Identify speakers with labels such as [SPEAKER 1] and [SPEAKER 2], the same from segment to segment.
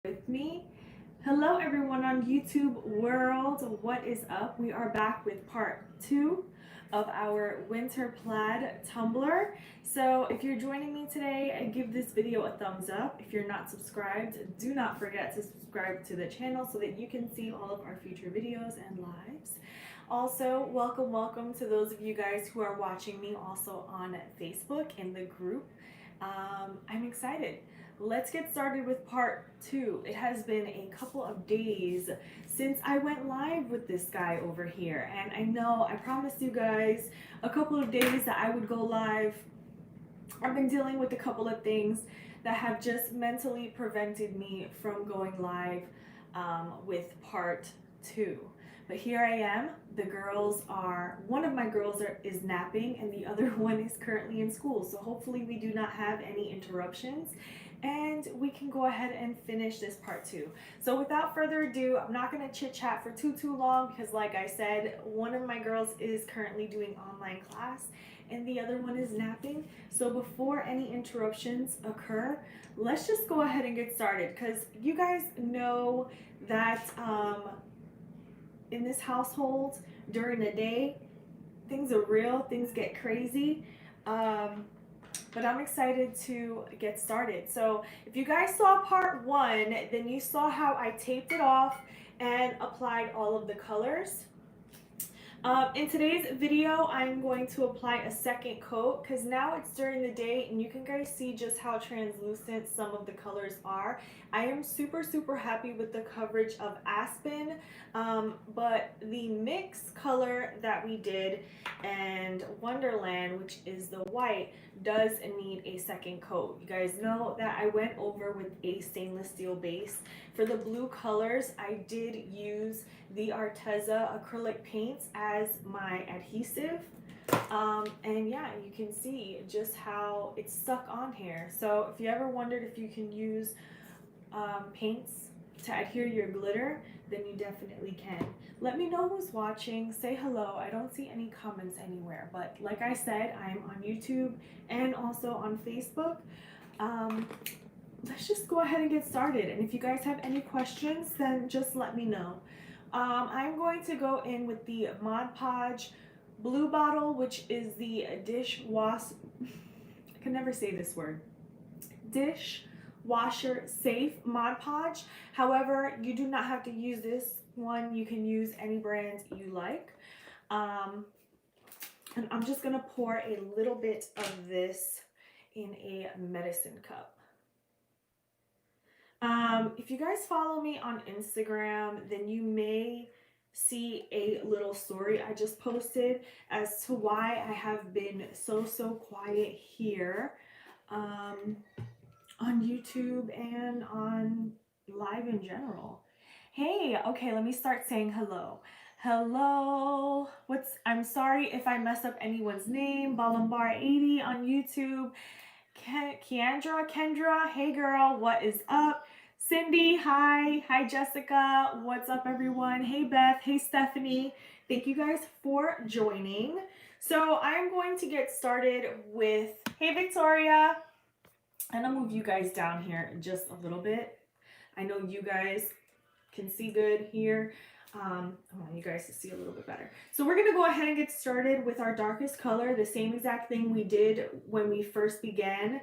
[SPEAKER 1] with me. Hello, everyone on YouTube world. What is up? We are back with part two of our winter plaid tumbler. So, if you're joining me today, give this video a thumbs up. If you're not subscribed, do not forget to subscribe to the channel so that you can see all of our future videos and lives. Also, welcome to those of you guys who are watching me also on Facebook in the group. I'm excited. Let's get started with part two. It has been a couple of days since I went live with this guy over here, and I know I promised you guys a couple of days that I would go live. I've been dealing with a couple of things that have just mentally prevented me from going live with part two. But here I am. One of my girls is napping and the other one is currently in school. So hopefully we do not have any interruptions and we can go ahead and finish this part two. So without further ado, I'm not going to chit chat for too long because like I said, one of my girls is currently doing online class and the other one is napping. So before any interruptions occur, let's just go ahead and get started because you guys know that in this household during the day, things are real, things get crazy. But I'm excited to get started. So if you guys saw part one, then you saw how I taped it off and applied all of the colors. In today's video, I'm going to apply a second coat because now it's during the day and you can guys see just how translucent some of the colors are. I am super happy with the coverage of Aspen, but the mix color that we did and Wonderland, which is the white, does need a second coat. You guys know that I went over with a stainless steel base. For the blue colors, I did use the Arteza acrylic paints as my adhesive. And yeah, you can see just how it's stuck on here. So if you ever wondered if you can use paints to adhere your glitter, then you definitely can. Let me know who's watching. Say hello. I don't see any comments anywhere, but like I said, I'm on YouTube and also on Facebook. Let's just go ahead and get started. And if you guys have any questions, then just let me know. I'm going to go in with the Mod Podge blue bottle, which is the I can never say this word, dishwasher safe Mod Podge. However, you do not have to use this one. You can use any brand you like. And I'm just gonna pour a little bit of this in a medicine cup. If you guys follow me on Instagram, then you may see a little story I just posted as to why I have been so quiet here on YouTube and on live in general. Hey, okay, let me start saying hello. Hello. I'm sorry if I mess up anyone's name. Balambar80 on YouTube. Kendra, hey girl, what is up? Cindy, hi. Hi, Jessica. What's up, everyone? Hey, Beth. Hey, Stephanie. Thank you guys for joining. So I'm going to get started with, hey, Victoria. And I'll move you guys down here just a little bit. I know you guys can see good here. I want you guys to see a little bit better. So we're gonna go ahead and get started with our darkest color, the same exact thing we did when we first began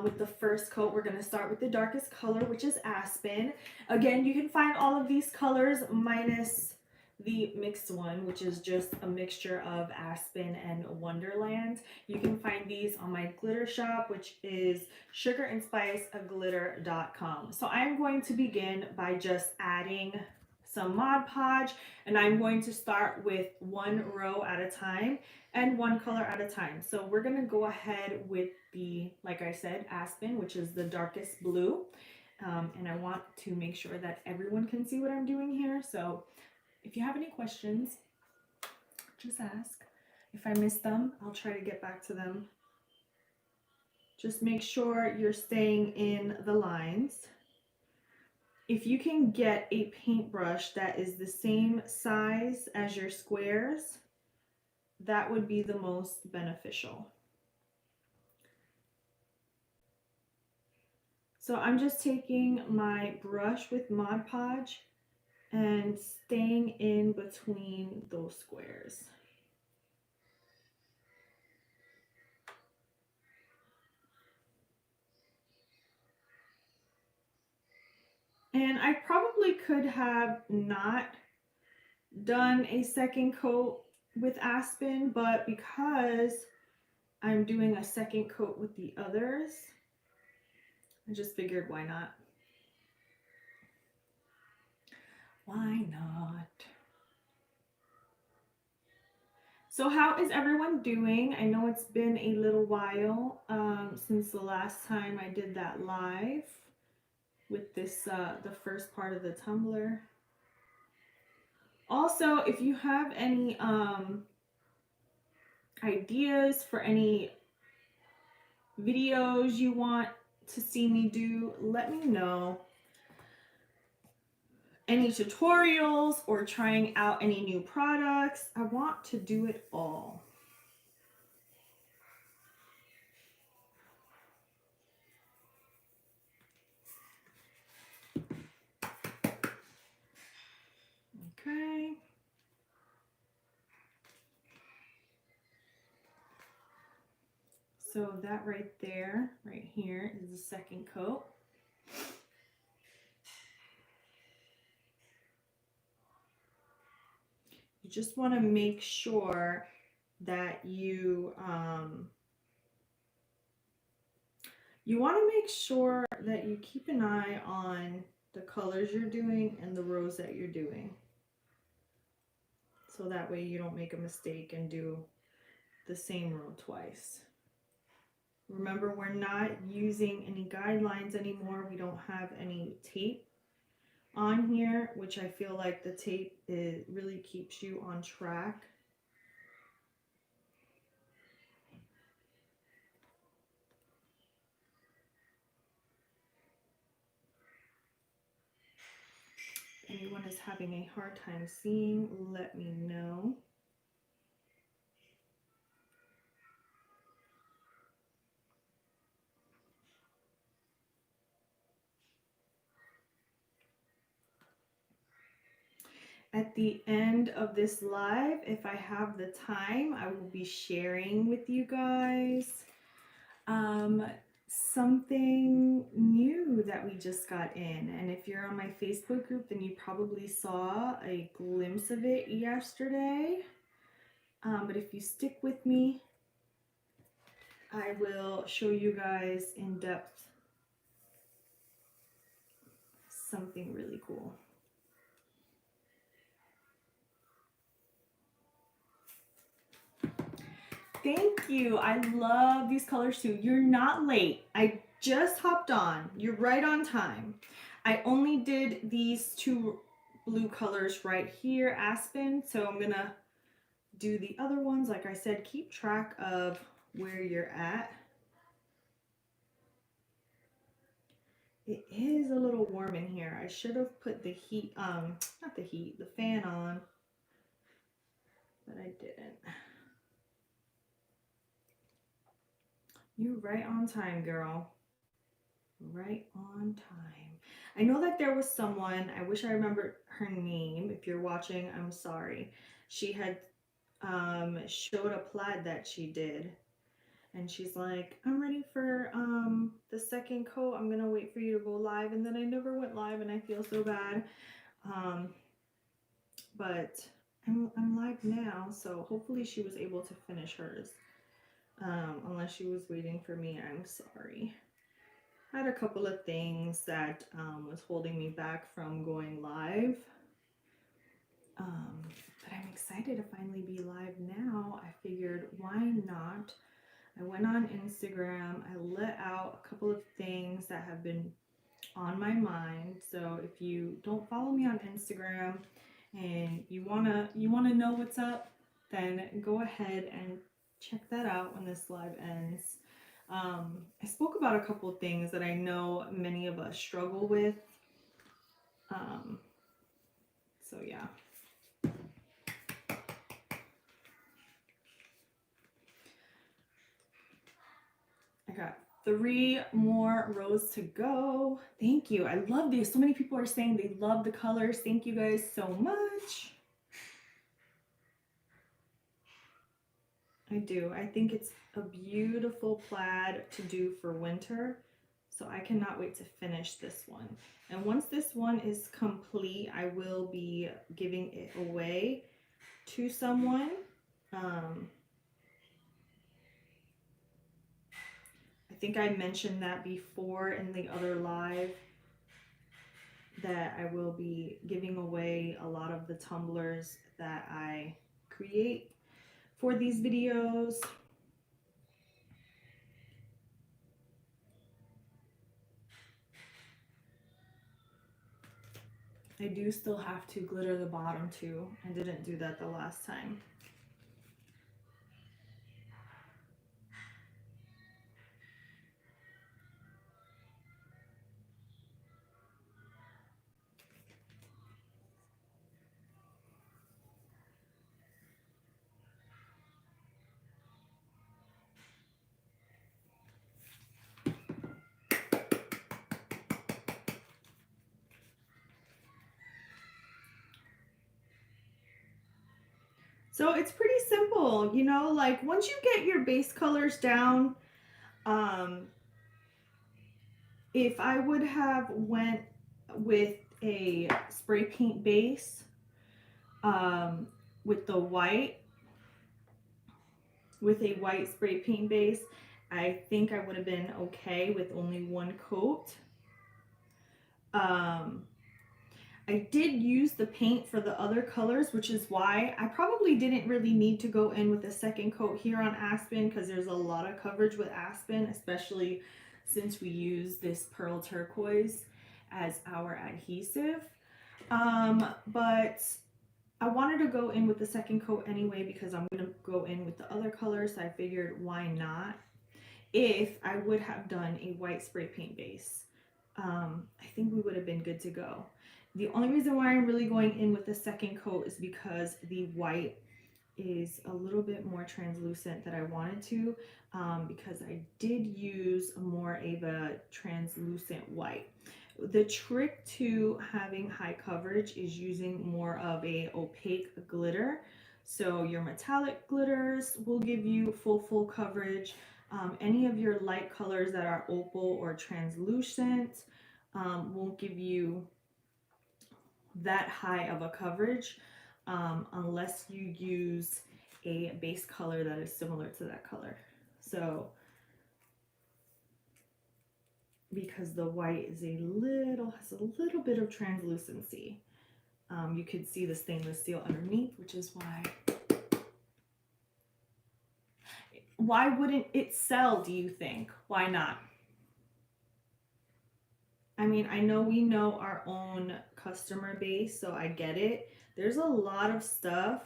[SPEAKER 1] with the first coat. We're gonna start with the darkest color, which is Aspen. Again, you can find all of these colors minus the mixed one, which is just a mixture of Aspen and Wonderland. You can find these on my glitter shop, which is sugarandspiceglitter.com. So I'm going to begin by just adding some Mod Podge, and I'm going to start with one row at a time and one color at a time. So we're going to go ahead with the, like I said, Aspen, which is the darkest blue. And I want to make sure that everyone can see what I'm doing here. So if you have any questions, just ask. If I miss them, I'll try to get back to them. Just make sure you're staying in the lines. If you can get a paintbrush that is the same size as your squares, that would be the most beneficial. So I'm just taking my brush with Mod Podge and staying in between those squares. And I probably could have not done a second coat with Aspen, but because I'm doing a second coat with the others, I just figured why not? Why not? So how is everyone doing? I know it's been a little while since the last time I did that live with this, the first part of the Tumbler. Also, if you have any ideas for any videos you want to see me do, let me know. Any tutorials or trying out any new products, I want to do it all. Okay. So that right there, right here, is the second coat. You just want to make sure that you keep an eye on the colors you're doing and the rows that you're doing. So that way you don't make a mistake and do the same row twice. Remember, we're not using any guidelines anymore. We don't have any tape on here, which I feel like the tape really keeps you on track. If anyone is having a hard time seeing, let me know. At the end of this live, if I have the time, I will be sharing with you guys something new that we just got in. And if you're on my Facebook group, then you probably saw a glimpse of it yesterday. But if you stick with me, I will show you guys in depth something really cool. Thank you. I love these colors too. You're not late. I just hopped on. You're right on time. I only did these two blue colors right here, Aspen. So I'm going to do the other ones. Like I said, keep track of where you're at. It is a little warm in here. I should have put the heat, not the heat, the fan on, but I didn't. You right on time, girl. Right on time. I know that there was someone, I wish I remembered her name. If you're watching, I'm sorry. She had showed a plaid that she did. And she's like, I'm ready for the second coat. I'm going to wait for you to go live. And then I never went live and I feel so bad. But I'm live now. So hopefully she was able to finish hers. Unless she was waiting for me, I'm sorry. I had a couple of things that was holding me back from going live. But I'm excited to finally be live now. I figured, why not? I went on Instagram. I let out a couple of things that have been on my mind. So if you don't follow me on Instagram and you wanna know what's up, then go ahead and check that out when this live ends. I spoke about a couple of things that I know many of us struggle with. So yeah. I got 3 more rows to go. Thank you. I love these. So many people are saying they love the colors. Thank you guys so much. I do. I think it's a beautiful plaid to do for winter. So I cannot wait to finish this one. And once this one is complete, I will be giving it away to someone. I think I mentioned that before in the other live, that I will be giving away a lot of the tumblers that I create for these videos. I do still have to glitter the bottom too. I didn't do that the last time. So it's pretty simple, you know, like once you get your base colors down, if I would have went with a spray paint base, with a white spray paint base, I think I would have been okay with only one coat. I did use the paint for the other colors, which is why I probably didn't really need to go in with a second coat here on Aspen, because there's a lot of coverage with Aspen, especially since we use this pearl turquoise as our adhesive. But I wanted to go in with the second coat anyway because I'm going to go in with the other colors, so I figured why not, if I would have done a white spray paint base. I think we would have been good to go. The only reason why I'm really going in with the second coat is because the white is a little bit more translucent than I wanted to, because I did use more of a translucent white. The trick to having high coverage is using more of a opaque glitter. So your metallic glitters will give you full coverage. Any of your light colors that are opal or translucent won't give you that high of a coverage, unless you use a base color that is similar to that color. So because the white is has a little bit of translucency, you could see the stainless steel underneath, which is why wouldn't it sell, do you think? Why not? I mean, I know we know our own customer base, so I get it. There's a lot of stuff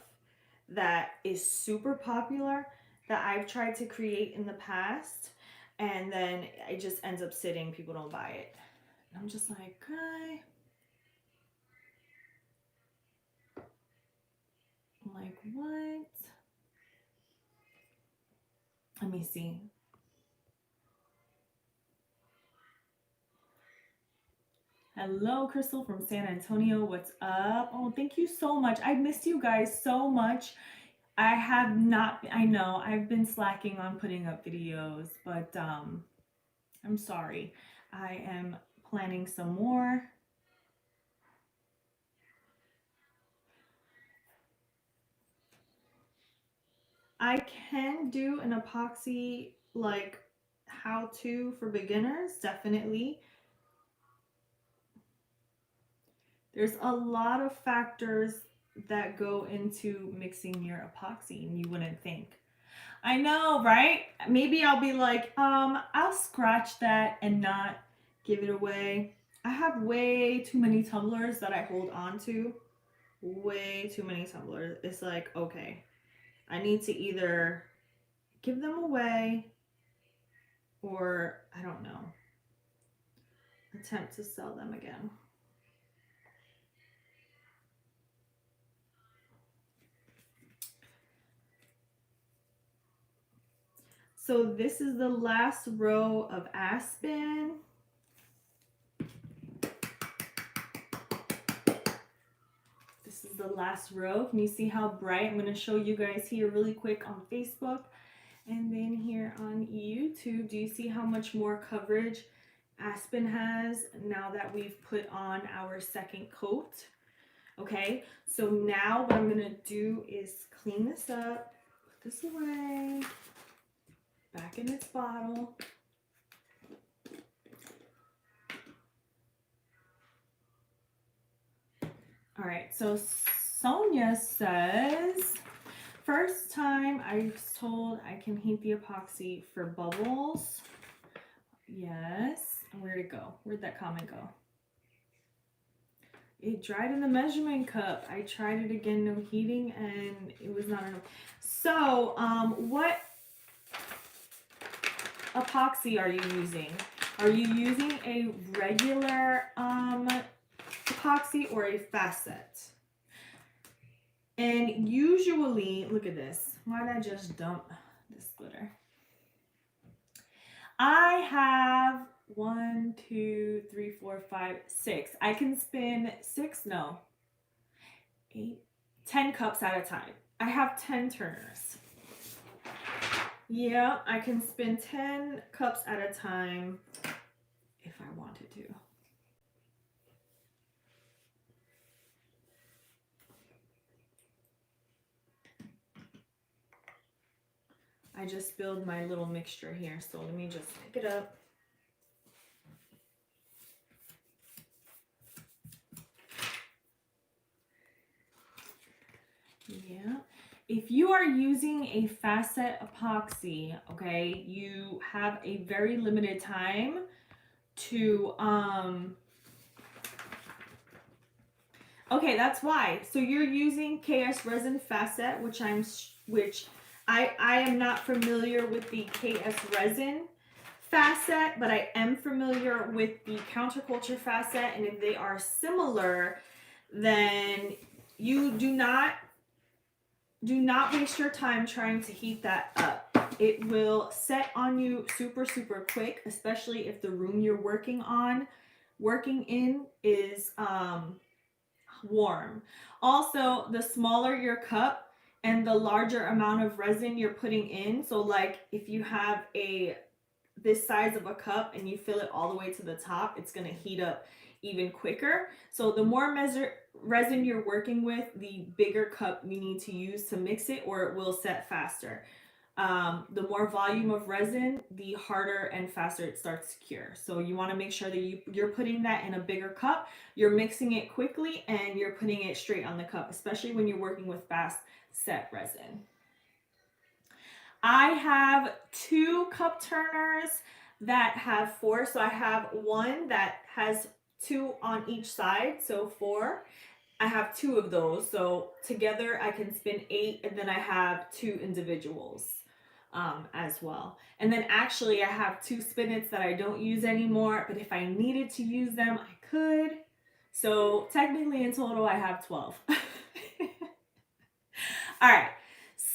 [SPEAKER 1] that is super popular that I've tried to create in the past, and then it just ends up sitting, people don't buy it. And I'm just like, okay. I'm like, what? Let me see. Hello, Crystal from San Antonio. What's up? Oh, thank you so much. I missed you guys so much. I have not, I know, I've been slacking on putting up videos, but I'm sorry. I am planning some more. I can do an epoxy like how-to for beginners, definitely. There's a lot of factors that go into mixing your epoxy, and you wouldn't think. I know, right? Maybe I'll be like, I'll scratch that and not give it away. I have way too many tumblers that I hold on to. Way too many tumblers. It's like, okay, I need to either give them away or, I don't know, attempt to sell them again. So this is the last row of Aspen. This is the last row. Can you see how bright? I'm going to show you guys here really quick on Facebook and then here on YouTube. Do you see how much more coverage Aspen has now that we've put on our second coat? Okay, so now what I'm going to do is clean this up, put this away, back in its bottle. All right, so Sonia says, first time I was told I can heat the epoxy for bubbles. Yes. Where'd it go? Where'd that comment go? It dried in the measurement cup. I tried it again, no heating, and it was not enough. So, what epoxy are you using? Are you using a regular epoxy or a facet? And usually, look at this. Why did I just dump this glitter? I have 1, 2, 3, 4, 5, 6. I can spin 10 cups at a time. I have 10 turners. Yeah, I can spin 10 cups at a time if I wanted to. I just spilled my little mixture here, so let me just pick it up. Yeah. If you are using a facet epoxy, okay, you have a very limited time to okay, that's why. So you're using KS resin facet, which I am not familiar with the KS resin facet, but I am familiar with the counterculture facet, and if they are similar, then you do not waste your time trying to heat that up. It will set on you super, super quick, especially if the room you're working in is warm. Also, the smaller your cup and the larger amount of resin you're putting in, so like if you have this size of a cup and you fill it all the way to the top, it's going to heat up even quicker. So the more resin you're working with, the bigger cup you need to use to mix it, or it will set faster. The more volume of resin, the harder and faster it starts to cure. So you want to make sure that you're putting that in a bigger cup, you're mixing it quickly, and you're putting it straight on the cup, especially when you're working with fast set resin. I have 2 cup turners that have 4. So I have one that has 2 on each side, so 4. I have 2 of those, so together I can spin 8, and then I have 2 individuals as well. And then actually I have 2 spinets that I don't use anymore, but if I needed to use them, I could. So technically in total I have 12. All right.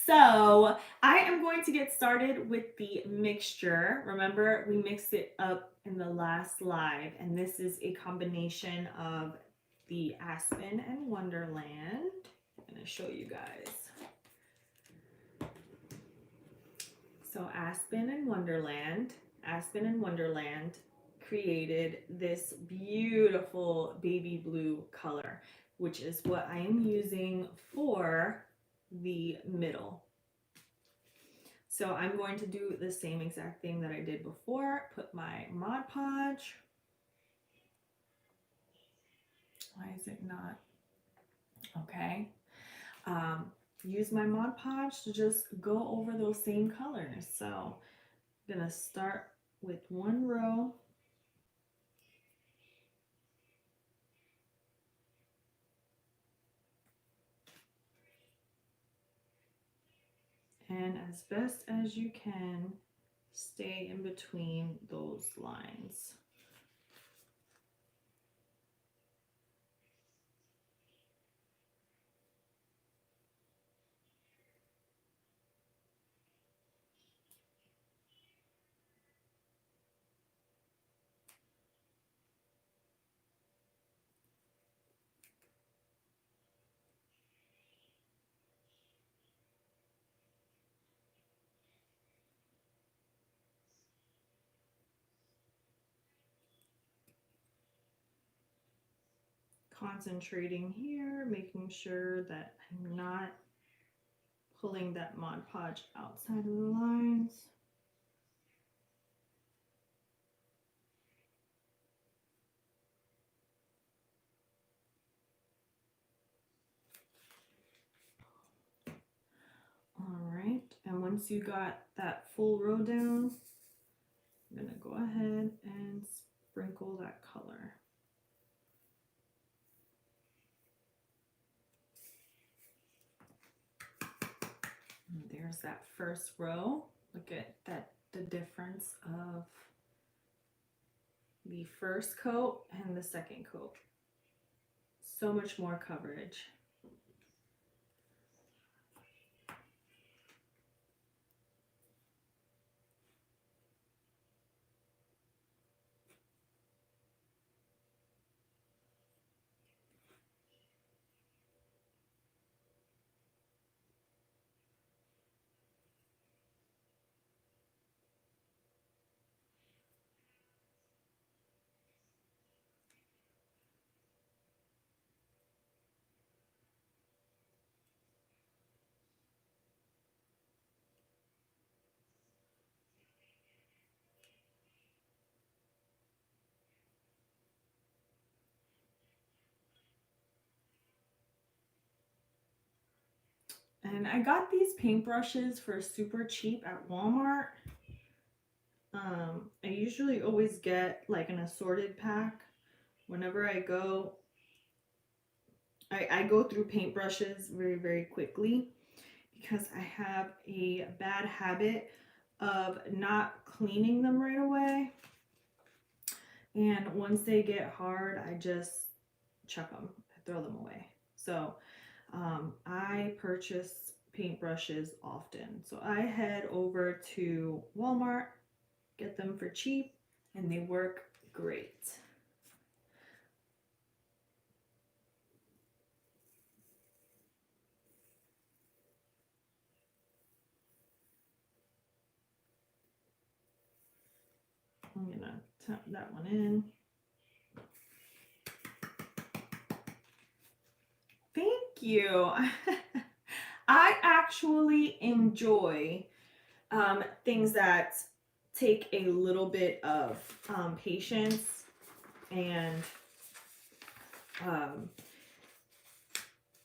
[SPEAKER 1] So I am going to get started with the mixture. Remember, we mixed it up in the last live, and this is a combination of the Aspen and Wonderland. I'm going to show you guys. So Aspen and Wonderland created this beautiful baby blue color, which is what I am using for the middle. So I'm going to do the same exact thing that I did before. Put my Mod Podge. Why is it not? Okay. Use my Mod Podge to just go over those same colors. So I'm going to start with one row. And as best as you can, stay in between those lines. concentrating here, making sure that I'm not pulling that Mod Podge outside of the lines. All right, and once you got that full row down, I'm gonna go ahead and sprinkle that color. And there's that first row. Look at that, the difference of the first coat and the second coat. So much more coverage. And I got these paintbrushes for super cheap at Walmart. I usually always get like an assorted pack. Whenever I go, I go through paintbrushes very, very quickly because I have a bad habit of not cleaning them right away. And once they get hard, I just chuck them, I throw them away. So I purchase paintbrushes often. So I head over to Walmart, get them for cheap, and they work great. I'm gonna tap that one in. Thank you. I actually enjoy things that take a little bit of patience and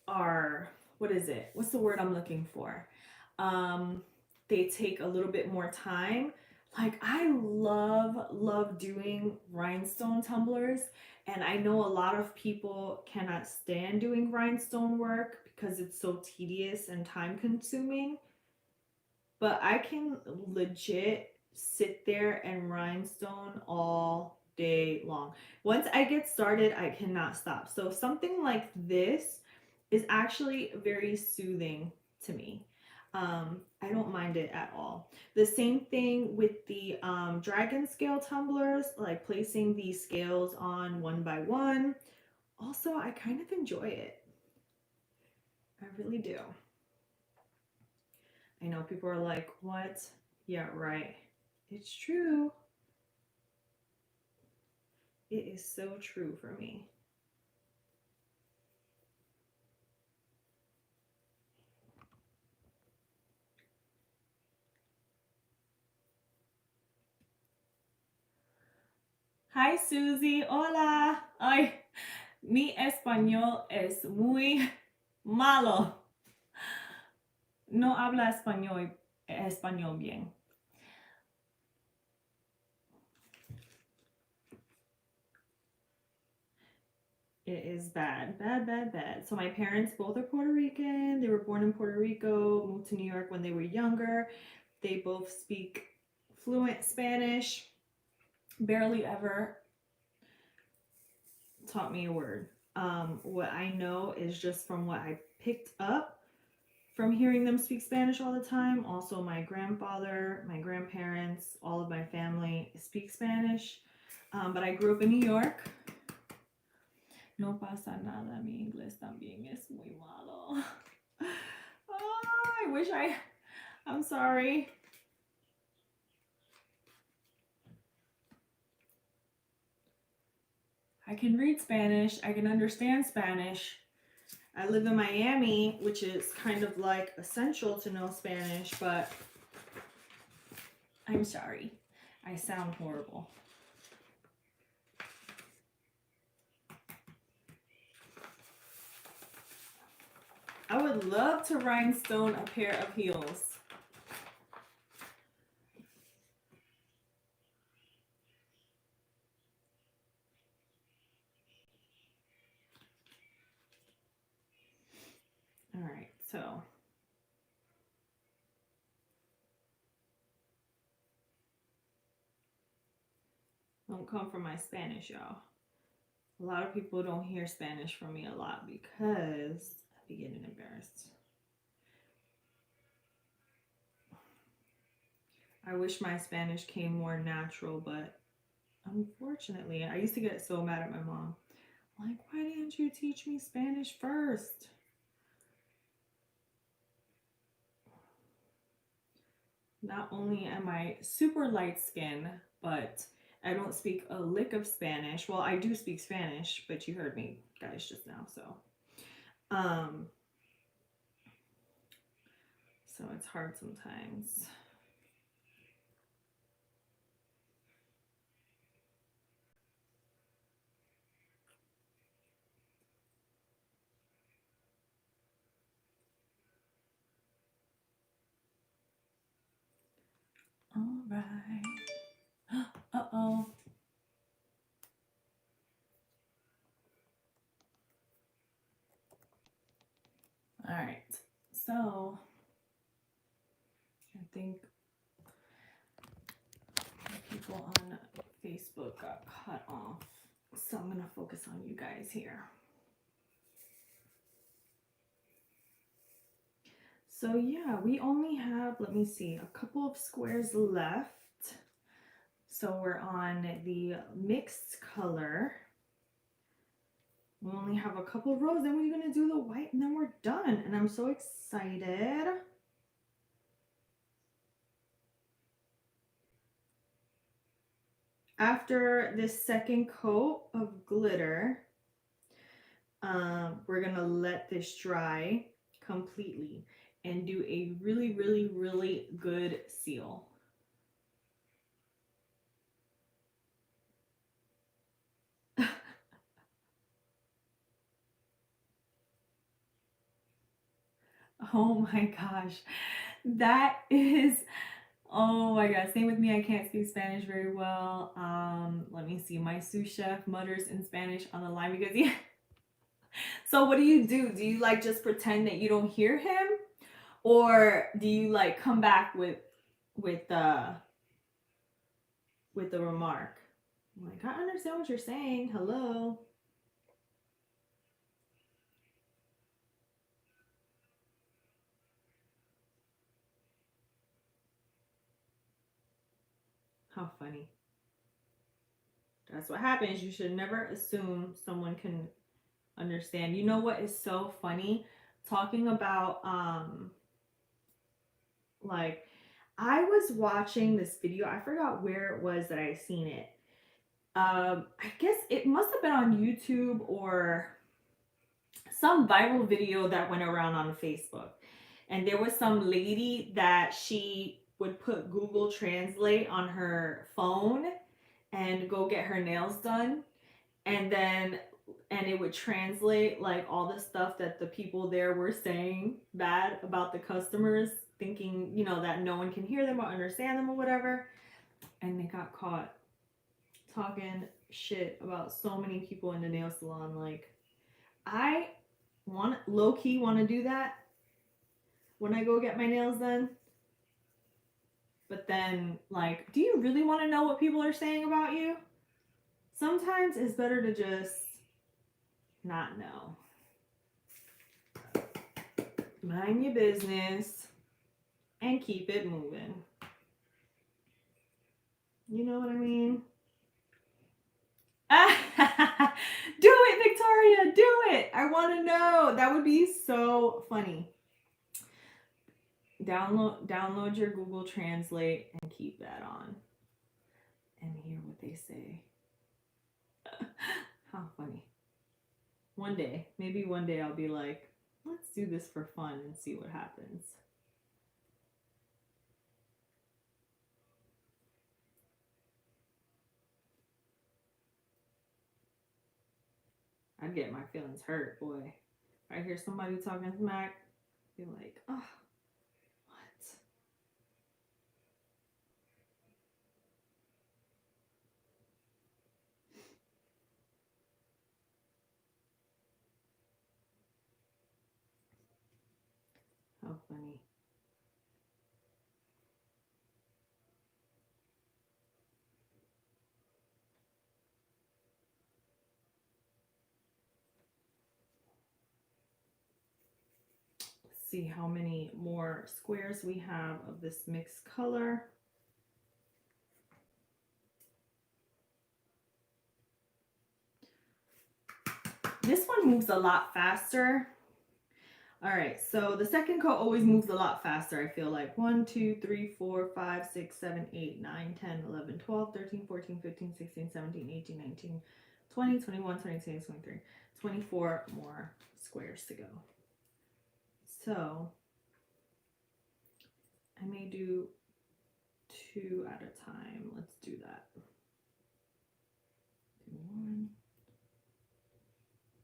[SPEAKER 1] are, what is it? What's the word I'm looking for? They take a little bit more time. Like I love doing rhinestone tumblers, and I know a lot of people cannot stand doing rhinestone work because it's so tedious and time consuming. But I can legit sit there and rhinestone all day long. Once I get started, I cannot stop. So something like this is actually very soothing to me. I don't mind it at all. The same thing with the dragon scale tumblers, like placing these scales on one by one. Also, I kind of enjoy it. I really do. I know people are like, what? Yeah, right. It's true. It is so true for me. Hi, Susie. Hola. Ay, mi español es muy malo. No habla español bien. It is bad, bad. So my parents both are Puerto Rican. They were born in Puerto Rico, moved to New York when they were younger. They both speak fluent Spanish. Barely ever taught me a word. What I know is just from what I picked up from hearing them speak Spanish all the time. Also, my grandfather, my grandparents, all of my family speak Spanish. But I grew up in New York. No pasa nada, mi inglés también es muy malo. Oh, I wish I'm sorry. I can read Spanish. I can understand Spanish. I live in Miami, which is kind of like essential to know Spanish, but I'm sorry. I sound horrible. I would love to rhinestone a pair of heels. All right, so don't come for my Spanish, y'all. A lot of people don't hear Spanish from me a lot because I be getting embarrassed. I wish my Spanish came more natural, but unfortunately, I used to get so mad at my mom. Like, why didn't you teach me Spanish first? Not only am I super light skinned, but I don't speak a lick of Spanish. Well, I do speak Spanish, but you heard me guys just now, so so it's hard sometimes. All right. Uh-oh. All right. So I think people on Facebook got cut off. So I'm going to focus on you guys here. So yeah, we only have, let me see, a couple of squares left. So we're on the mixed color. We only have a couple of rows, then we're gonna do the white and then we're done. And I'm so excited. After this second coat of glitter, we're gonna let this dry completely and do a really, really, really good seal. Oh my gosh, that is, oh my god, same with me. I can't speak Spanish very well. Let me see, my sous chef mutters in Spanish on the line because yeah. So what do? Do you like just pretend that you don't hear him, or do you like come back with the remark? I'm like, I understand what you're saying. Hello. How funny. That's what happens. You should never assume someone can understand. You know what is so funny? Talking about like, I was watching this video. I forgot where it was that I seen it. I guess it must have been on YouTube or some viral video that went around on Facebook. And there was some lady that she would put Google Translate on her phone and go get her nails done. And it would translate like all the stuff that the people there were saying bad about the customers, thinking, you know, that no one can hear them or understand them or whatever. And they got caught talking shit about so many people in the nail salon. Like, I low-key want to do that when I go get my nails done. But then, like, do you really want to know what people are saying about you? Sometimes it's better to just not know. Mind your business and keep it moving. You know what I mean? Do it, Victoria, do it. I want to know. That would be so funny. Download your Google Translate and keep that on and hear what they say. How funny. One day, maybe one day I'll be like, let's do this for fun and see what happens. I'd get my feelings hurt, boy. If I hear somebody talking smack, be like, oh, what? How funny. See how many more squares we have of this mixed color. This one moves a lot faster. All right, so the second coat always moves a lot faster. I feel like 1, 2, 3, 4, 5, 6, 7, 8, 9, 10, 11, 12, 13, 14, 15, 16, 17, 18, 19, 20, 21, 22, 23, 24 more squares to go. So I may do 2 at a time. Let's do that. Do 1.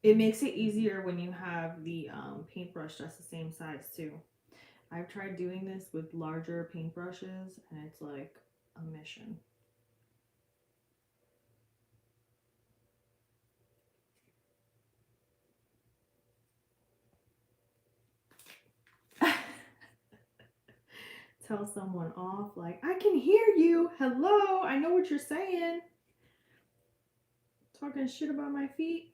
[SPEAKER 1] It makes it easier when you have the paintbrush that's the same size too. I've tried doing this with larger paintbrushes and it's like a mission. Tell someone off like, I can hear you. Hello, I know what you're saying. Talking shit about my feet.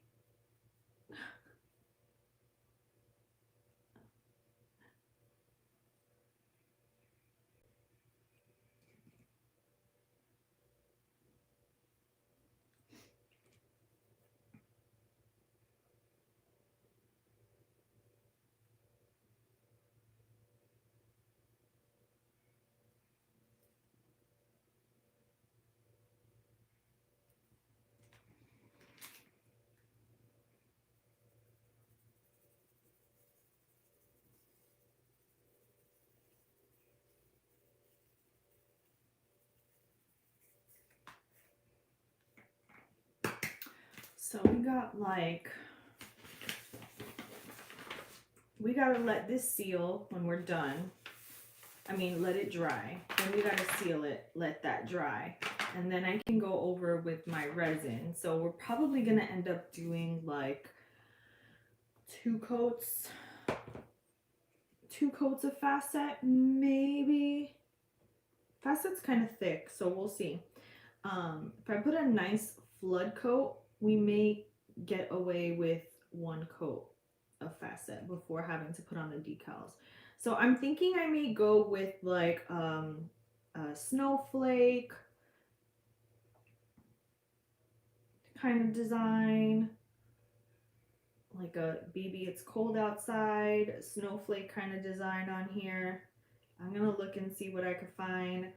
[SPEAKER 1] So we got like, we gotta let this seal when we're done. I mean, let it dry. Then we gotta seal it, let that dry. And then I can go over with my resin. So we're probably gonna end up doing like 2 coats of facet, maybe. Facet's kind of thick, so we'll see. If I put a nice flood coat, we may get away with 1 coat of facet before having to put on the decals. So I'm thinking I may go with like a snowflake kind of design, like a baby it's cold outside snowflake kind of design on here. I'm gonna look and see what I could find.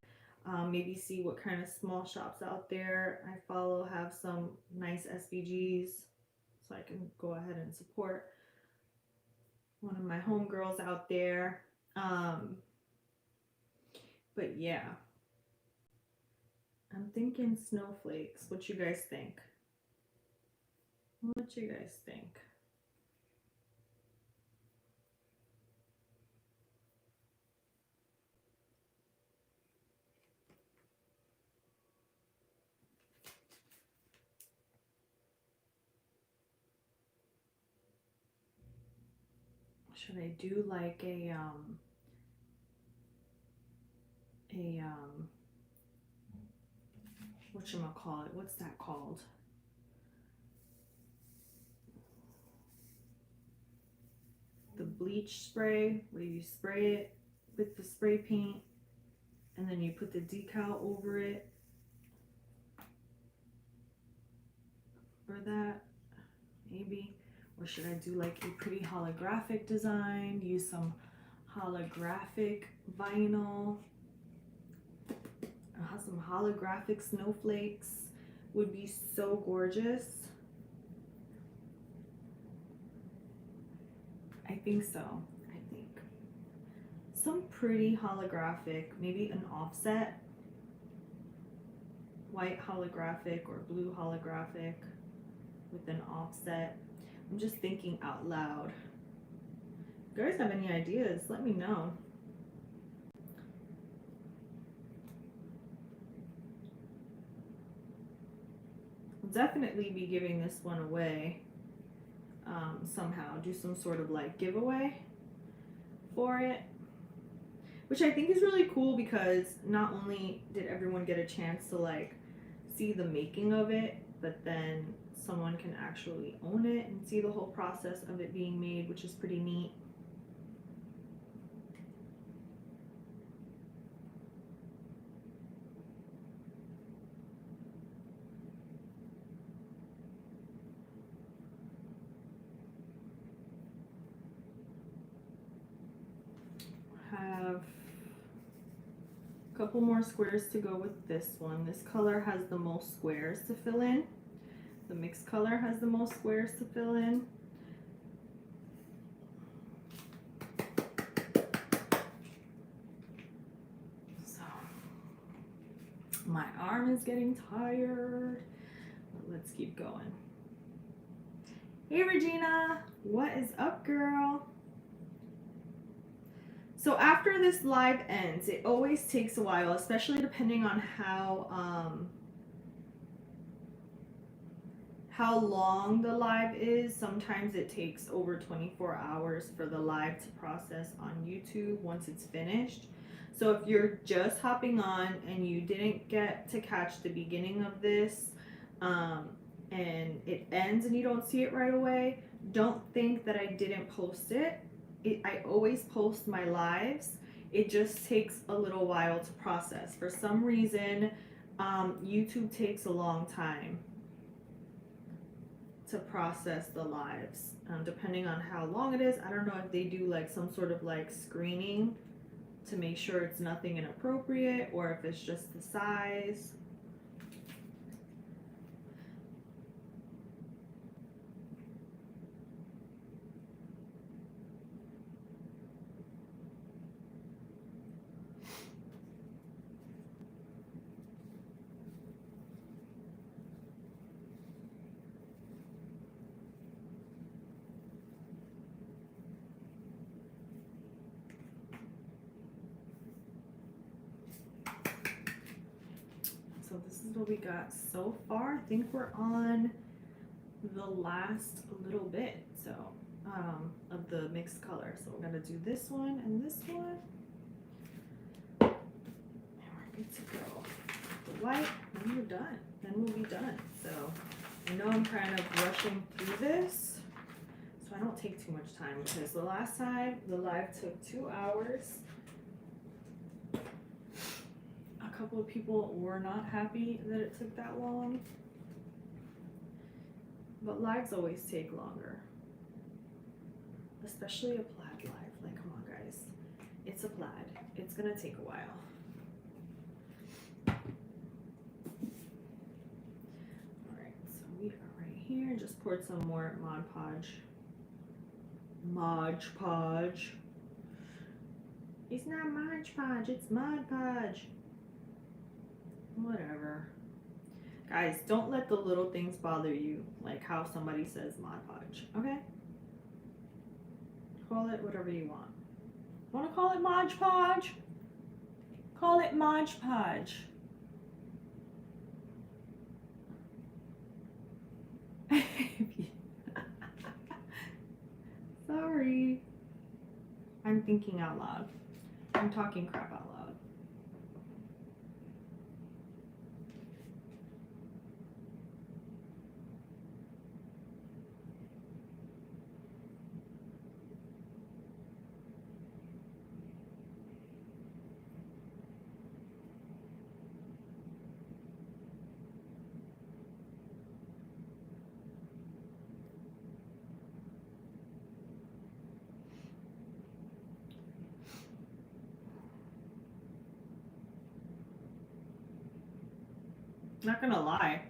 [SPEAKER 1] Maybe see what kind of small shops out there I follow have some nice SVGs, so I can go ahead and support one of my homegirls out there. But yeah, I'm thinking snowflakes. What you guys think? What you guys think? Should I do like a whatchamacallit, what's that called? The bleach spray, where you spray it with the spray paint and then you put the decal over it. Or that, maybe. Or should I do like a pretty holographic design? Use some holographic vinyl. Some holographic snowflakes would be so gorgeous. I think so. I think some pretty holographic, maybe an offset, white holographic or blue holographic with an offset. I'm just thinking out loud. If you guys have any ideas, let me know. I'll definitely be giving this one away somehow. Do some sort of like giveaway for it, which I think is really cool because not only did everyone get a chance to like see the making of it, but then someone can actually own it and see the whole process of it being made, which is pretty neat. Have a couple more squares to go with this one. This color has the most squares to fill in. The mixed color has the most squares to fill in. So my arm is getting tired, but let's keep going. Hey Regina, what is up, girl? So after this live ends, it always takes a while, especially depending on how long the live is. Sometimes it takes over 24 hours for the live to process on YouTube once it's finished. So if you're just hopping on and you didn't get to catch the beginning of this, and it ends and you don't see it right away, don't think that I didn't post it. I always post my lives. It just takes a little while to process. For some reason, YouTube takes a long time to process the lives, depending on how long it is. I don't know if they do like some sort of like screening to make sure it's nothing inappropriate, or if it's just the size. So this is what we got so far. I think we're on the last little bit, so of the mixed color. So we're gonna do this one and this one, and we're good to go. The white, and we're done. Then we'll be done. So I know I'm kind of rushing through this, so I don't take too much time, because the last time the live took 2 hours. A couple of people were not happy that it took that long, but lives always take longer, especially a plaid live. Like, come on guys, it's a plaid, it's gonna take a while. Alright, so we are right here. Just poured some more Mod Podge. Mod Podge. It's not Mod Podge, it's Mod Podge. Whatever. Guys, don't let the little things bother you, like how somebody says Mod Podge, okay? Call it whatever you want. Want to call it Mod Podge? Call it Mod Podge. Sorry. I'm thinking out loud. I'm talking crap out loud. Not gonna lie,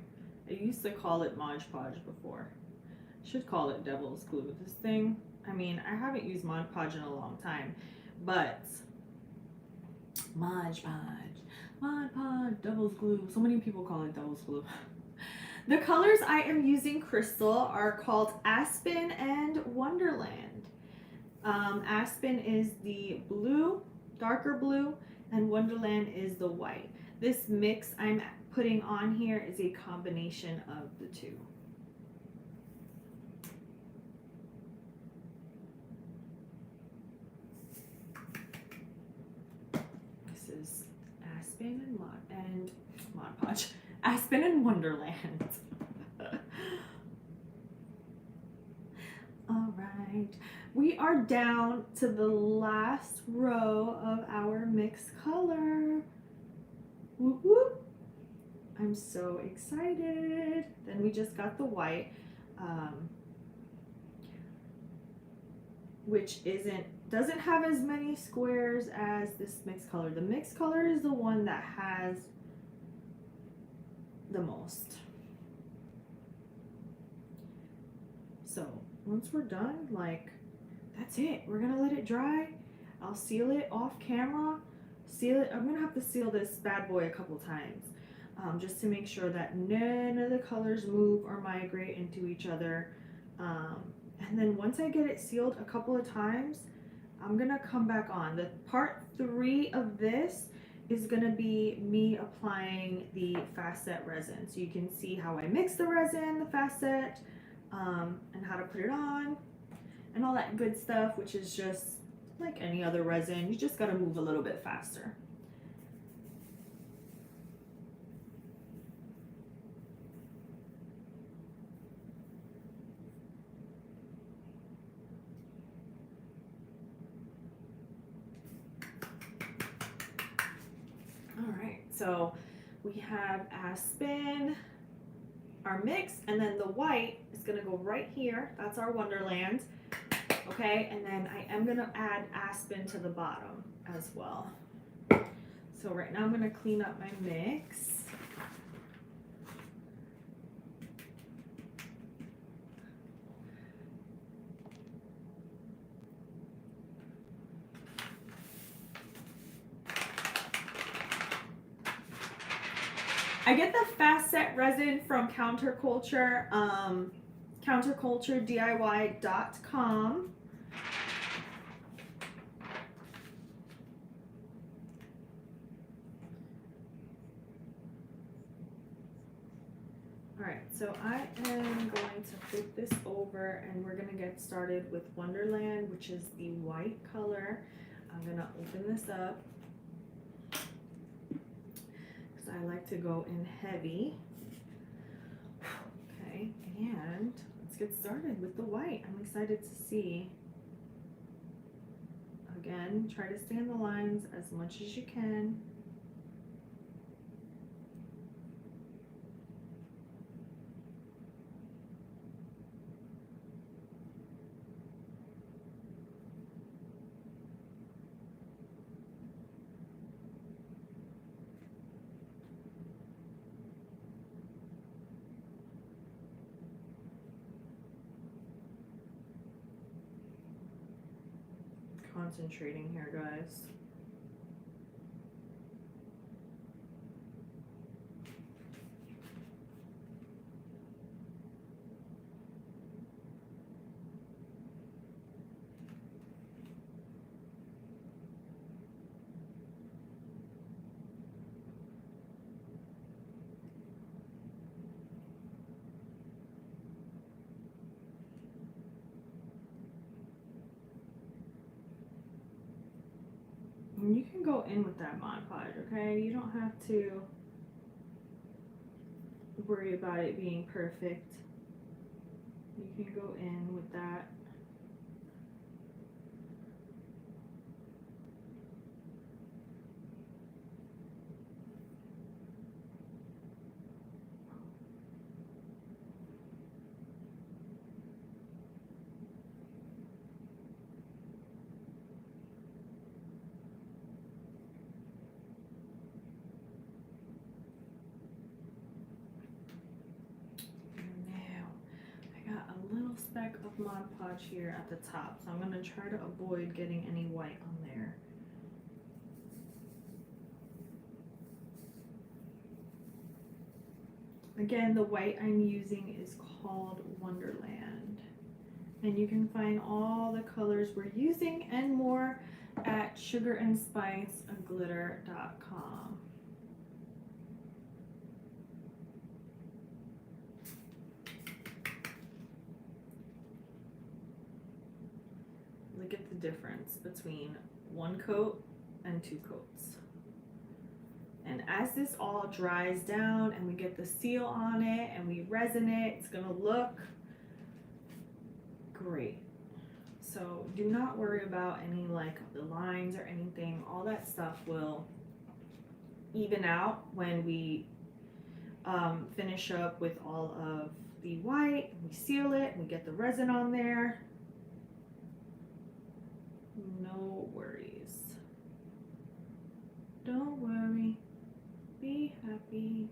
[SPEAKER 1] I used to call it Mod Podge before. Should call it devil's glue. This thing, I mean, I haven't used Mod Podge in a long time, but Mod Podge, devil's glue. So many people call it devil's glue. The colors I am using, Crystal, are called Aspen and Wonderland. Aspen is the blue, darker blue, and Wonderland is the white. This mix I'm putting on here is a combination of the two. This is Aspen and Mod Podge. Aspen and Wonderland. All right, we are down to the last row of our mixed color. Whoop, whoop. I'm so excited. Then we just got the white, which doesn't have as many squares as this mixed color. The mixed color is the one that has the most. So once we're done, like, that's it. We're gonna let it dry. I'll seal it off camera. Seal it. I'm gonna have to seal this bad boy a couple times, just to make sure that none of the colors move or migrate into each other. And then once I get it sealed a couple of times, I'm gonna come back on. The part 3 of this is gonna be me applying the fast set resin. So you can see how I mix the resin, the fast set, and how to put it on, and all that good stuff, which is just like any other resin. You just gotta move a little bit faster. All right, so we have Aspen, our mix, and then the white is gonna go right here. That's our Wonderland. Okay, and then I am gonna add Aspen to the bottom as well. So right now I'm gonna clean up my mix. I get the fast set resin from Counterculture, counterculturediy.com. All right, so I am going to flip this over and we're gonna get started with Wonderland, which is the white color. I'm gonna open this up because I like to go in heavy. Okay, and let's get started with the white. I'm excited to see. Again, try to stay in the lines as much as you can. Concentrating here, guys. And you can go in with that Mod Podge, okay? You don't have to worry about it being perfect. You can go in with that. speck of Mod Podge here at the top, so I'm going to try to avoid getting any white on there. Again, the white I'm using is called Wonderland, and you can find all the colors we're using and more at sugarandspiceglitter.com. Look at the difference between one coat and two coats. And as this all dries down and we get the seal on it and we resin it, it's gonna look great. So do not worry about any like the lines or anything. All that stuff will even out when we finish up with all of the white. We seal it, we get the resin on there. No worries. Don't worry. Be happy.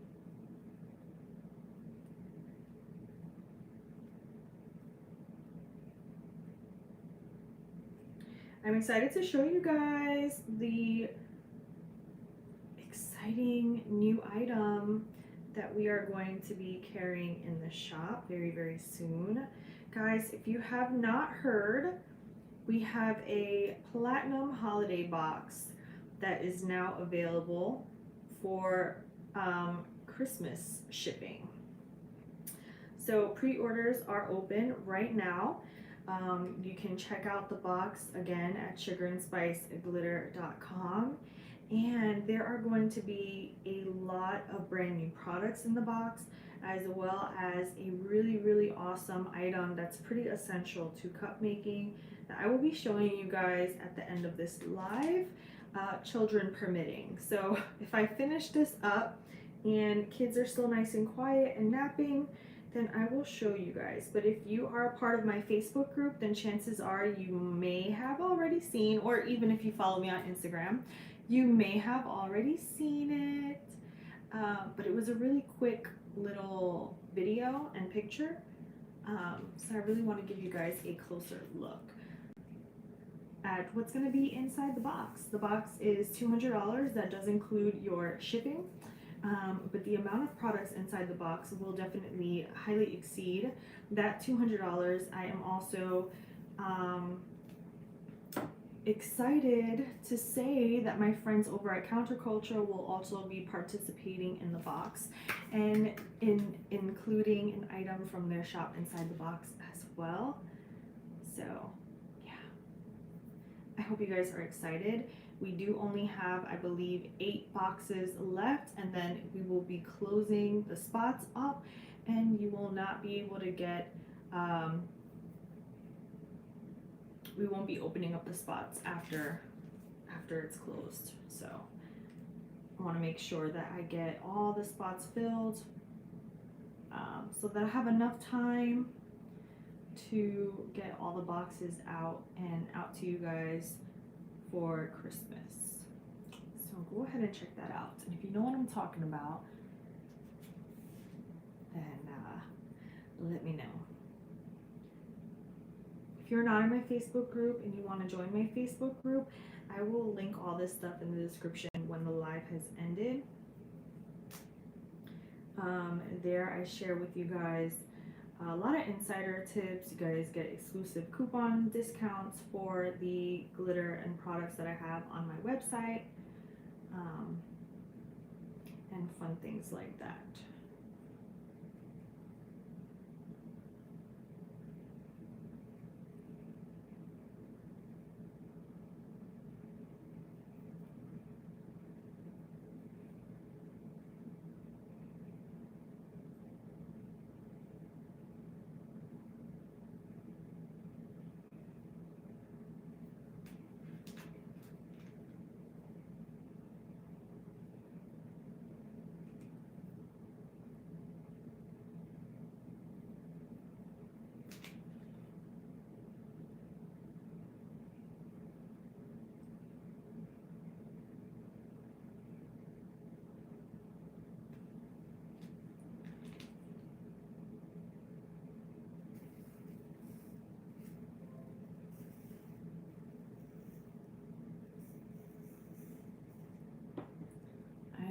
[SPEAKER 1] I'm excited to show you guys the exciting new item that we are going to be carrying in the shop very, very soon. Guys, if you have not heard, we have a platinum holiday box that is now available for Christmas shipping. So pre-orders are open right now. You can check out the box again at sugarandspiceglitter.com, and there are going to be a lot of brand new products in the box, as well as a really, really awesome item that's pretty essential to cup making that I will be showing you guys at the end of this live, children permitting. So if I finish this up and kids are still nice and quiet and napping, then I will show you guys. But if you are a part of my Facebook group, then chances are you may have already seen, or even if you follow me on Instagram, you may have already seen it. But it was a really quick little video and picture. So I really want to give you guys a closer look at what's going to be inside the box. The box is $200. That does include your shipping. But the amount of products inside the box will definitely highly exceed that $200. I am also excited to say that my friends over at Counterculture will also be participating in the box and including an item from their shop inside the box as well. So yeah, I hope you guys are excited. We do only have, I believe, 8 boxes left, and then we will be closing the spots up, and you will not be able to get, we won't be opening up the spots after it's closed. So I want to make sure that I get all the spots filled, so that I have enough time to get all the boxes out and out to you guys for Christmas. So go ahead and check that out. And if you know what I'm talking about, then let me know. If you're not in my Facebook group and you want to join my Facebook group, I will link all this stuff in the description when the live has ended. There I share with you guys a lot of insider tips. You guys get exclusive coupon discounts for the glitter and products that I have on my website, and fun things like that.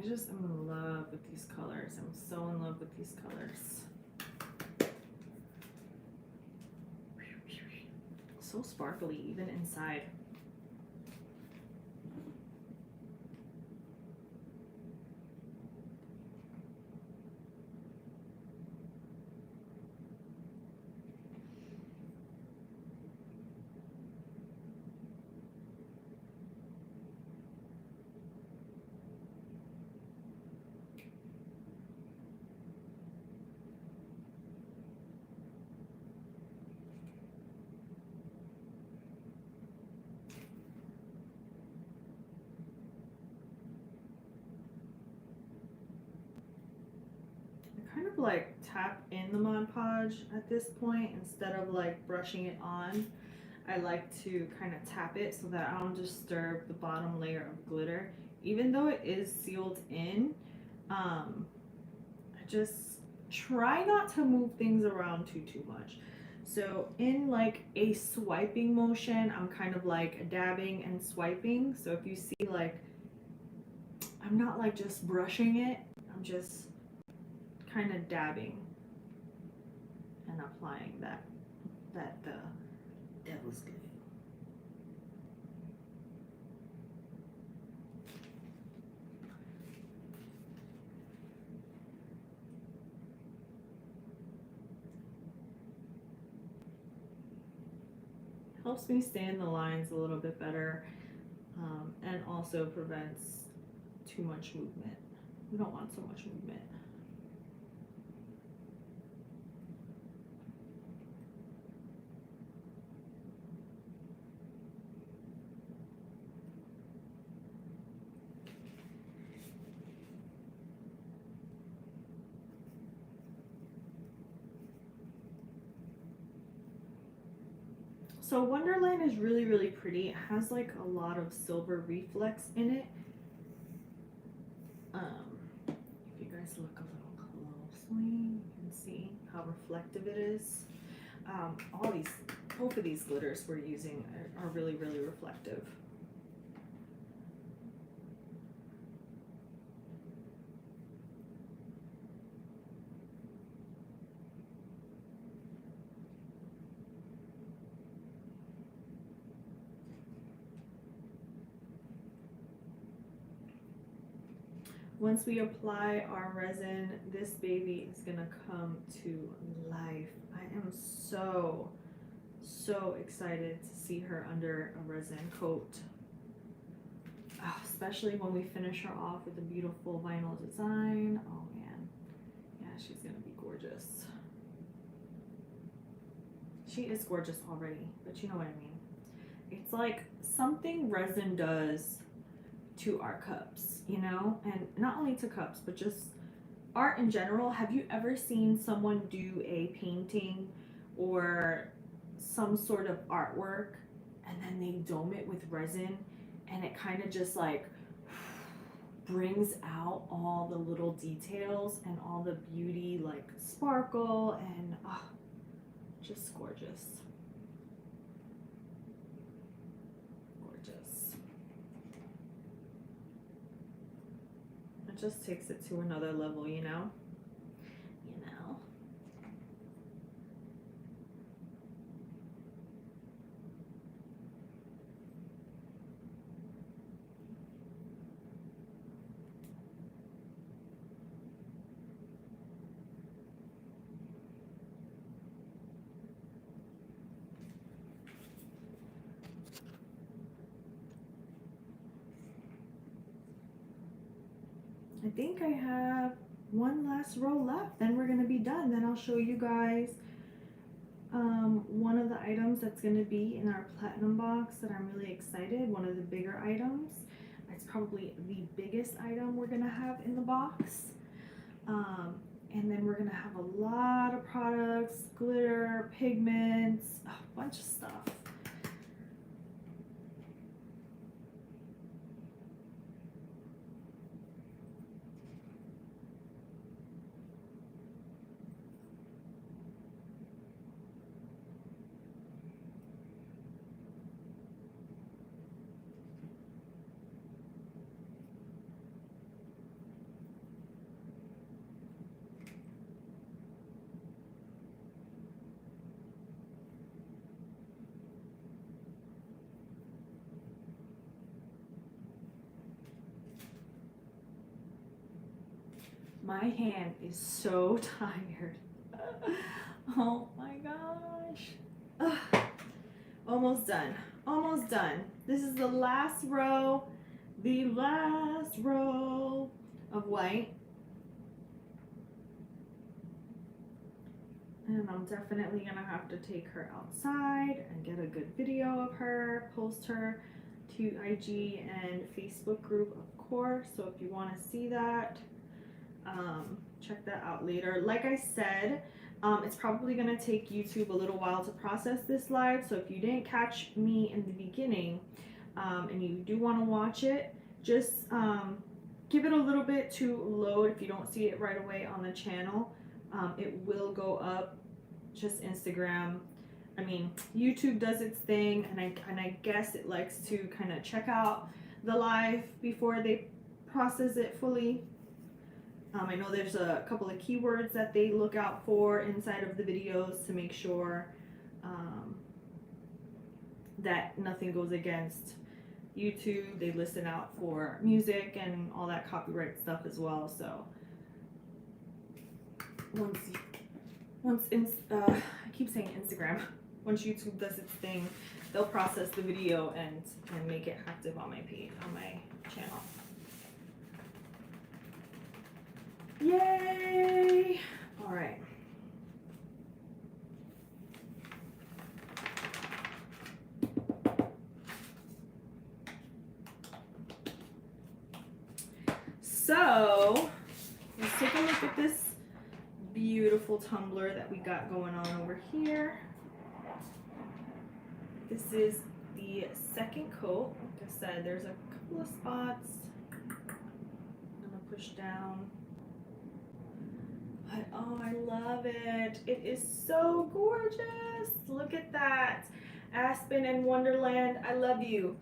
[SPEAKER 1] just am in love with these colors. I'm so in love with these colors. So sparkly even inside. Kind of like tap in the Mod Podge at this point instead of like brushing it on. I like to kind of tap it so that I don't disturb the bottom layer of glitter. Even though it is sealed in, I just try not to move things around too much. So in like a swiping motion, I'm kind of like dabbing and swiping. So if you see like, I'm not like just brushing it, I'm just kind of dabbing and applying that devil's glue. Helps me stay in the lines a little bit better, and also prevents too much movement. We don't want so much movement. So Wonderland is really, really pretty. It has like a lot of silver reflex in it. If you guys look a little closely, you can see how reflective it is. Both of these glitters we're using are really, really reflective. Once we apply our resin, this baby is gonna come to life. I am so excited to see her under a resin coat. Oh, especially when we finish her off with a beautiful vinyl design. Oh man, yeah, she's gonna be gorgeous. She is gorgeous already, but you know what I mean. It's like something resin does to our cups, you know, and not only to cups, but just art in general. Have you ever seen someone do a painting or some sort of artwork and then they dome it with resin and it kind of just like brings out all the little details and all the beauty, like sparkle, and just gorgeous. It just takes it to another level, you know? I think I have one last row left, then we're gonna be done. Then I'll show you guys one of the items that's gonna be in our platinum box that I'm really excited. One of the bigger items. It's probably the biggest item we're gonna have in the box. And then we're gonna have a lot of products, glitter, pigments, a bunch of stuff. My hand is so tired. Oh my gosh. Ugh. Almost done. Almost done. This is the last row. The last row of white. And I'm definitely gonna have to take her outside and get a good video of her, post her to IG and Facebook group, of course. So if you want to see that, check that out later. Like I said, it's probably going to take YouTube a little while to process this live. So if you didn't catch me in the beginning and you do want to watch it, just give it a little bit to load. If you don't see it right away on the channel, it will go up. Just Instagram. I mean, YouTube does its thing, and I guess it likes to kind of check out the live before they process it fully. I know there's a couple of keywords that they look out for inside of the videos to make sure that nothing goes against YouTube. They listen out for music and all that copyright stuff as well. So I keep saying Instagram. Once YouTube does its thing, they'll process the video and make it active on my page, on my channel. Yay! All right. So let's take a look at this beautiful tumbler that we got going on over here. This is the second coat. Like I said, there's a couple of spots. I'm gonna push down. But oh, I love it. It is so gorgeous. Look at that. Aspen and Wonderland, I love you.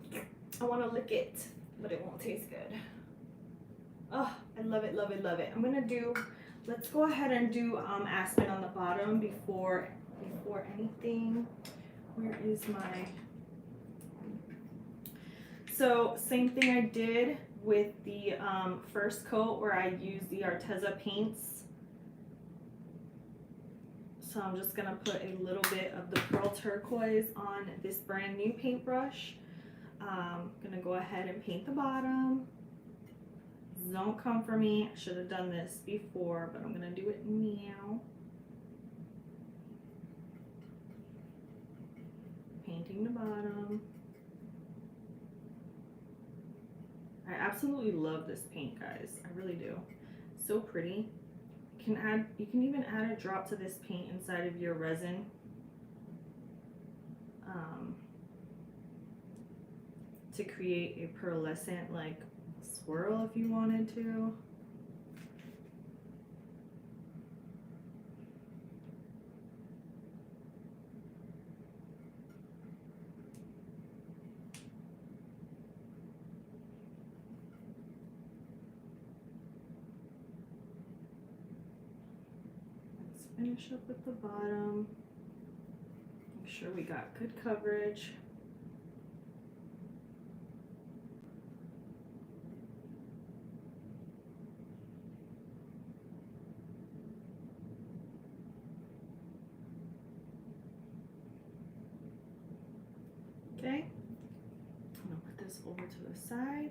[SPEAKER 1] I want to lick it, but it won't taste good. Oh, I love it, love it, love it. Let's go ahead and do Aspen on the bottom before anything. Where is my... So same thing I did with the first coat where I used the Arteza paints. So I'm just gonna put a little bit of the pearl turquoise on this brand new paintbrush. Gonna go ahead and paint the bottom. Don't come for me. I should have done this before, but I'm gonna do it now. Painting the bottom. I absolutely love this paint, guys. I really do. So pretty. You can even add a drop to this paint inside of your resin. To create a pearlescent like swirl if you wanted to. Finish up with the bottom. Make sure we got good coverage. Okay, I'm gonna put this over to the side.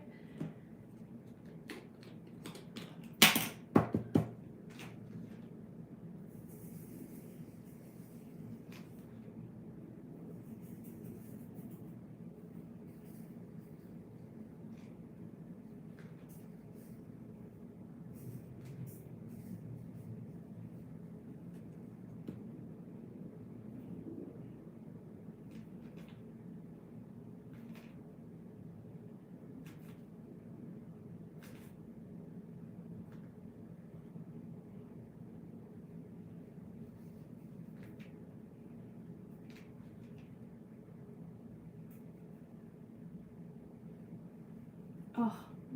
[SPEAKER 1] Oh,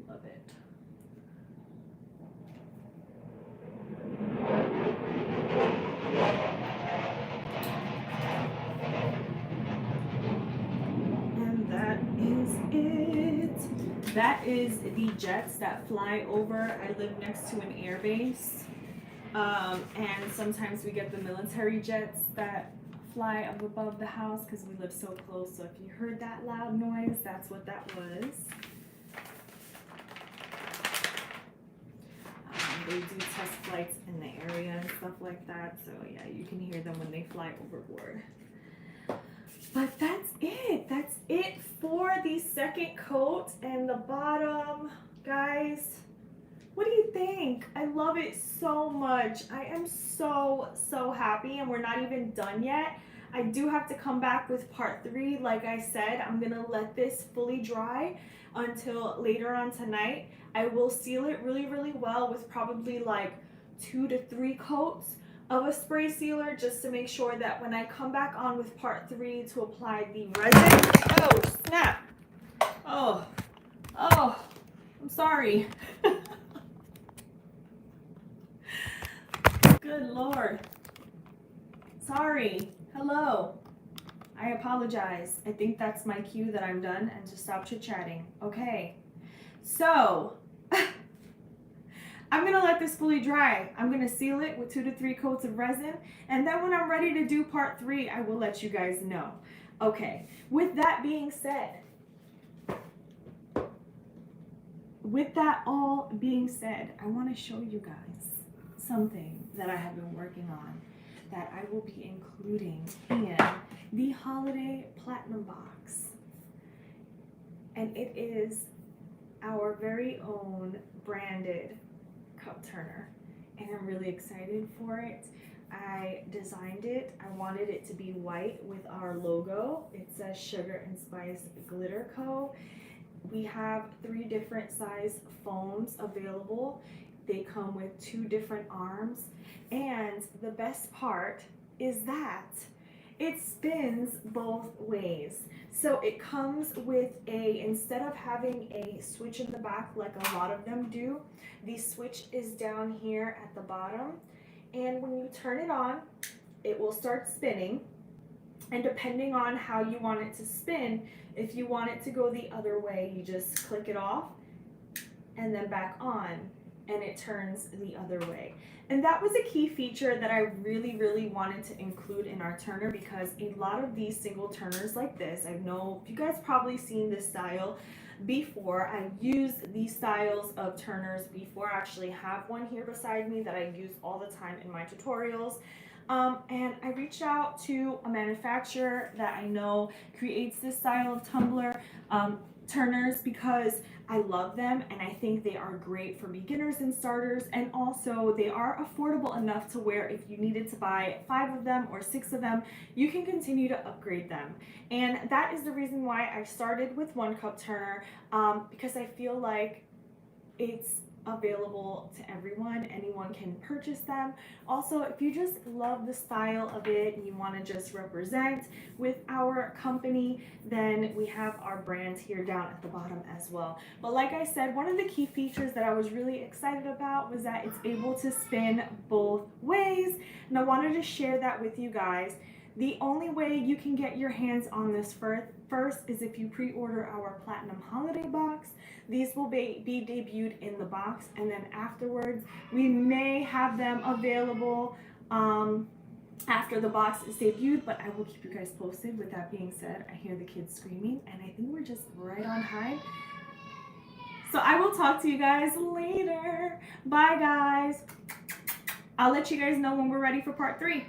[SPEAKER 1] love it. And that is it. That is the jets that fly over. I live next to an air base. And sometimes we get the military jets that fly up above the house because we live so close. So if you heard that loud noise, that's what that was. They do test flights in the area and stuff like that. So yeah, you can hear them when they fly overboard. But that's it. That's it for the second coat and the bottom, guys. What do you think? I love it so much. I am so happy, and we're not even done yet. I do have to come back with part 3. Like I said, I'm gonna let this fully dry until later on tonight. I will seal it really well with probably like 2 to 3 coats of a spray sealer, just to make sure that when I come back on with part 3 to apply the resin. Oh snap. Oh I'm sorry. Good Lord. Sorry. Hello. I apologize. I think that's my cue that I'm done and to stop chit-chatting. Okay. So, I'm going to let this fully dry. I'm going to seal it with 2 to 3 coats of resin. And then when I'm ready to do part 3, I will let you guys know. Okay. With that being said, I want to show you guys something that I have been working on that I will be including in the holiday platinum box. And it is our very own branded cup turner, and I'm really excited for it. I designed it. I wanted it to be white with our logo. It says Sugar and Spice Glitter Co. We have 3 different size foams available. They come with 2 different arms, and the best part is that it spins both ways. So it comes with instead of having a switch in the back like a lot of them do, the switch is down here at the bottom, and when you turn it on, it will start spinning. And depending on how you want it to spin, if you want it to go the other way, you just click it off and then back on, and it turns the other way. And that was a key feature that I really wanted to include in our turner, because a lot of these single turners like this, I know you guys probably seen this style before. I've used these styles of turners before. I actually have one here beside me that I use all the time in my tutorials. And I reached out to a manufacturer that I know creates this style of tumbler turners, because I love them and I think they are great for beginners and starters, and also they are affordable enough to where if you needed to buy 5 of them or 6 of them, you can continue to upgrade them. And that is the reason why I started with 1 cup turner, because I feel like it's available to everyone. Anyone can purchase them. Also, if you just love the style of it and you want to just represent with our company, then we have our brand here down at the bottom as well. But like I said, one of the key features that I was really excited about was that it's able to spin both ways, and I wanted to share that with you guys. The only way you can get your hands on this first is if you pre-order our Platinum Holiday Box. These will be debuted in the box, and then afterwards we may have them available after the box is debuted, but I will keep you guys posted. With that being said, I hear the kids screaming, and I think we're just right on time. So I will talk to you guys later. Bye, guys. I'll let you guys know when we're ready for part 3.